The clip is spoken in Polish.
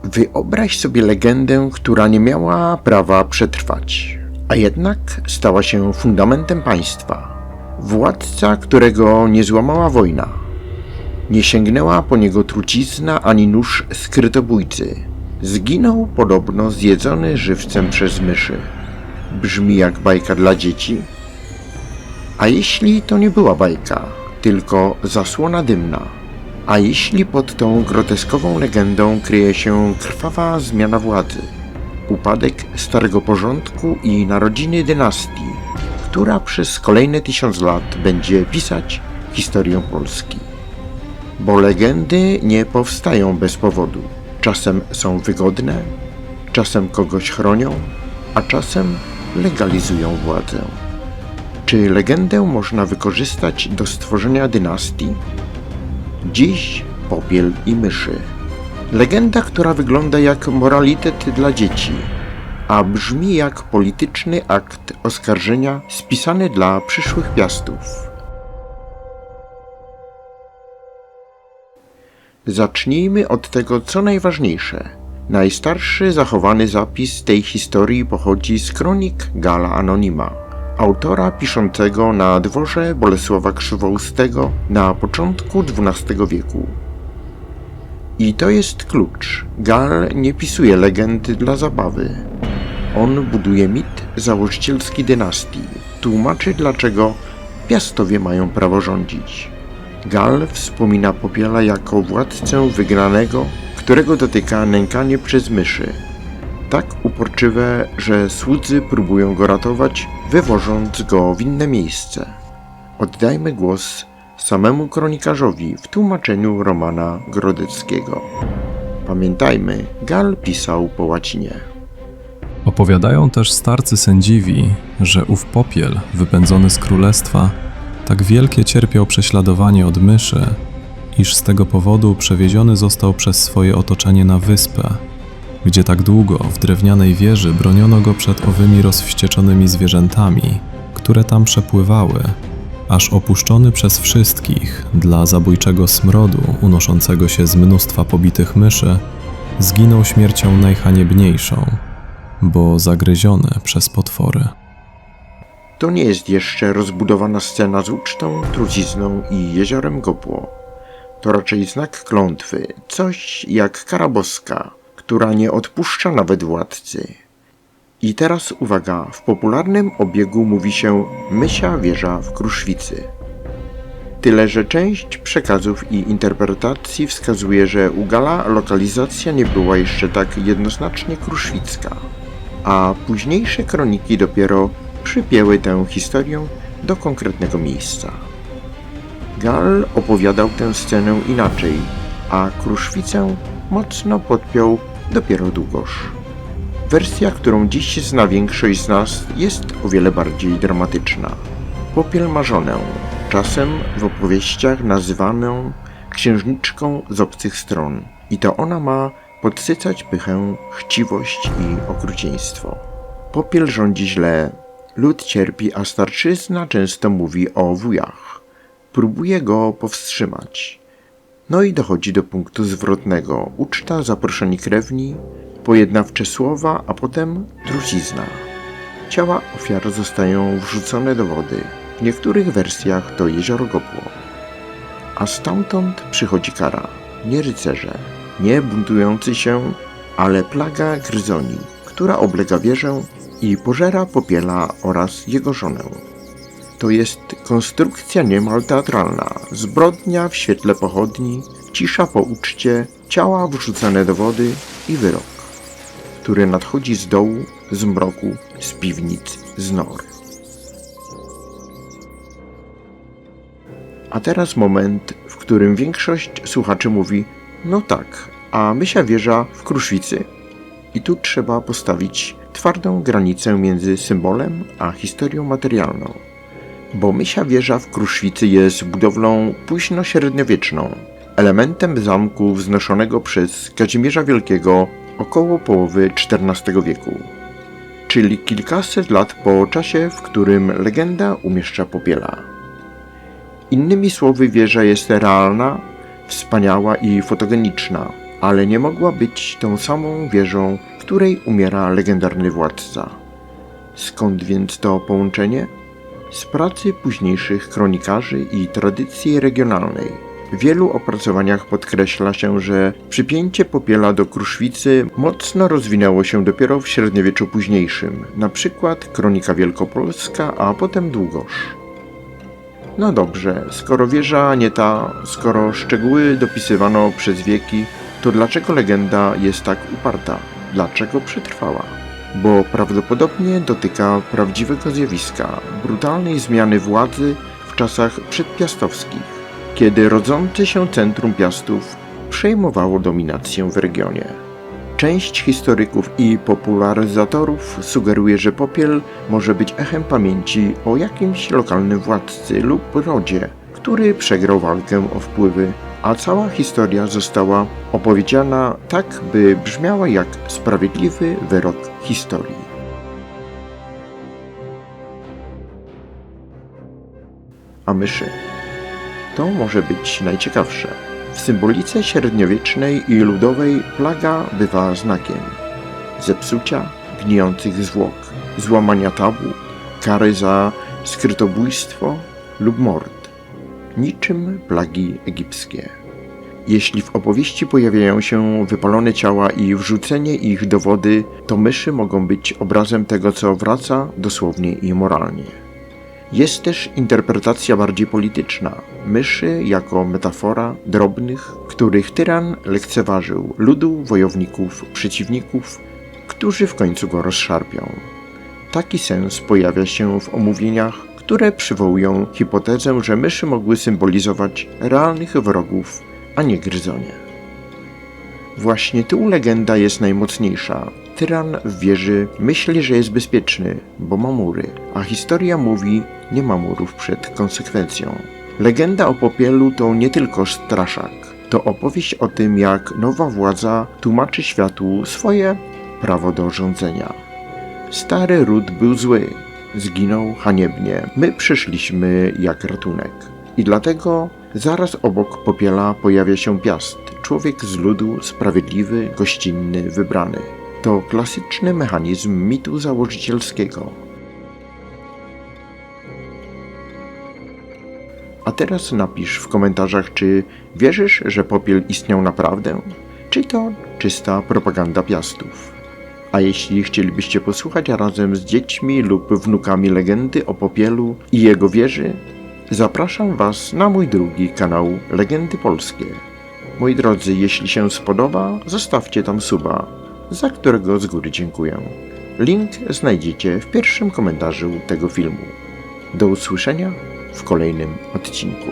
Wyobraź sobie legendę, która nie miała prawa przetrwać, a jednak stała się fundamentem państwa. Władca, którego nie złamała wojna. Nie sięgnęła po niego trucizna ani nóż skrytobójcy. Zginął podobno zjedzony żywcem przez myszy. Brzmi jak bajka dla dzieci? A jeśli to nie była bajka, tylko zasłona dymna? A jeśli pod tą groteskową legendą kryje się krwawa zmiana władzy, upadek starego porządku i narodziny dynastii, która przez kolejne 1000 lat będzie pisać historię Polski? Bo legendy nie powstają bez powodu. Czasem są wygodne, czasem kogoś chronią, a czasem legalizują władzę. Czy legendę można wykorzystać do stworzenia dynastii? Dziś Popiel i myszy. Legenda, która wygląda jak moralitet dla dzieci, a brzmi jak polityczny akt oskarżenia spisany dla przyszłych piastów. Zacznijmy od tego, co najważniejsze. Najstarszy zachowany zapis tej historii pochodzi z kronik Galla Anonima, autora piszącego na dworze Bolesława Krzywoustego na początku XII wieku. I to jest klucz. Gall nie pisuje legendy dla zabawy. On buduje mit założycielski dynastii. Tłumaczy, dlaczego piastowie mają prawo rządzić. Gall wspomina Popiela jako władcę wygranego, którego dotyka nękanie przez myszy. Tak uporczywe, że słudzy próbują go ratować, wywożąc go w inne miejsce. Oddajmy głos samemu kronikarzowi w tłumaczeniu Romana Grodeckiego. Pamiętajmy, Gall pisał po łacinie. Opowiadają też starcy sędziwi, że ów Popiel, wypędzony z królestwa, tak wielkie cierpiał prześladowanie od myszy, iż z tego powodu przewieziony został przez swoje otoczenie na wyspę, gdzie tak długo w drewnianej wieży broniono go przed owymi rozwścieczonymi zwierzętami, które tam przepływały, aż opuszczony przez wszystkich dla zabójczego smrodu unoszącego się z mnóstwa pobitych myszy, zginął śmiercią najhaniebniejszą, bo zagryziony przez potwory. To nie jest jeszcze rozbudowana scena z ucztą, trucizną i jeziorem Gopło. To raczej znak klątwy, coś jak kara boska, która nie odpuszcza nawet władcy. I teraz uwaga, w popularnym obiegu mówi się Mysia wieża w Kruszwicy. Tyle, że część przekazów i interpretacji wskazuje, że u Galla lokalizacja nie była jeszcze tak jednoznacznie kruszwicka, a późniejsze kroniki dopiero przypięły tę historię do konkretnego miejsca. Gall opowiadał tę scenę inaczej, a Kruszwicę mocno podpiął dopiero Długosz. Wersja, którą dziś zna większość z nas, jest o wiele bardziej dramatyczna. Popiel ma żonę, czasem w opowieściach nazywaną księżniczką z obcych stron, i to ona ma podsycać pychę, chciwość i okrucieństwo. Popiel rządzi źle, lud cierpi, a starczyzna często mówi o wujach. Próbuje go powstrzymać. No i dochodzi do punktu zwrotnego. Uczta, zaproszeni krewni, pojednawcze słowa, a potem trucizna. Ciała ofiar zostają wrzucone do wody. W niektórych wersjach to jezioro Gopło. A stamtąd przychodzi kara. Nie rycerze, nie buntujący się, ale plaga gryzoni, która oblega wieżę i pożera Popiela oraz jego żonę. To jest konstrukcja niemal teatralna, zbrodnia w świetle pochodni, cisza po uczcie, ciała wrzucane do wody i wyrok, który nadchodzi z dołu, z mroku, z piwnic, z nor. A teraz moment, w którym większość słuchaczy mówi: no tak, a Mysia wieża w Kruszwicy? I tu trzeba postawić twardą granicę między symbolem a historią materialną. Bo Mysia wieża w Kruszwicy jest budowlą późnośredniowieczną, elementem zamku wznoszonego przez Kazimierza Wielkiego około połowy XIV wieku, czyli kilkaset lat po czasie, w którym legenda umieszcza Popiela. Innymi słowy, wieża jest realna, wspaniała i fotogeniczna, ale nie mogła być tą samą wieżą, w której umiera legendarny władca. Skąd więc to połączenie? Z pracy późniejszych kronikarzy i tradycji regionalnej. W wielu opracowaniach podkreśla się, że przypięcie popiela do kruszwicy mocno rozwinęło się dopiero w średniowieczu późniejszym, na przykład Kronika Wielkopolska, a potem Długosz. No dobrze, skoro wieża nie ta, skoro szczegóły dopisywano przez wieki, to dlaczego legenda jest tak uparta? Dlaczego przetrwała? Bo prawdopodobnie dotyka prawdziwego zjawiska, brutalnej zmiany władzy w czasach przedpiastowskich, kiedy rodzące się centrum Piastów przejmowało dominację w regionie. Część historyków i popularyzatorów sugeruje, że popiel może być echem pamięci o jakimś lokalnym władcy lub rodzie, który przegrał walkę o wpływy, a cała historia została opowiedziana tak, by brzmiała jak sprawiedliwy wyrok historii. A myszy? To może być najciekawsze. W symbolice średniowiecznej i ludowej plaga bywa znakiem zepsucia, gnijących zwłok, złamania tabu, kary za skrytobójstwo lub mord, niczym plagi egipskie. Jeśli w opowieści pojawiają się wypalone ciała i wrzucenie ich do wody, to myszy mogą być obrazem tego, co wraca dosłownie i moralnie. Jest też interpretacja bardziej polityczna. Myszy jako metafora drobnych, których tyran lekceważył, ludu, wojowników, przeciwników, którzy w końcu go rozszarpią. Taki sens pojawia się w omówieniach, które przywołują hipotezę, że myszy mogły symbolizować realnych wrogów, a nie gryzonie. Właśnie tu legenda jest najmocniejsza. Tyran w wieży myśli, że jest bezpieczny, bo ma mury, a historia mówi, nie ma murów przed konsekwencją. Legenda o popielu to nie tylko straszak, to opowieść o tym, jak nowa władza tłumaczy światu swoje prawo do rządzenia. Stary ród był zły, zginął haniebnie, my przyszliśmy jak ratunek. I dlatego zaraz obok popiela pojawia się Piast, człowiek z ludu, sprawiedliwy, gościnny, wybrany. To klasyczny mechanizm mitu założycielskiego. A teraz napisz w komentarzach, czy wierzysz, że popiel istniał naprawdę, czy to czysta propaganda Piastów. A jeśli chcielibyście posłuchać razem z dziećmi lub wnukami legendy o popielu i jego wieży, zapraszam Was na mój drugi kanał Legendy Polskie. Moi drodzy, jeśli się spodoba, zostawcie tam suba, za którego z góry dziękuję. Link znajdziecie w pierwszym komentarzu tego filmu. Do usłyszenia w kolejnym odcinku.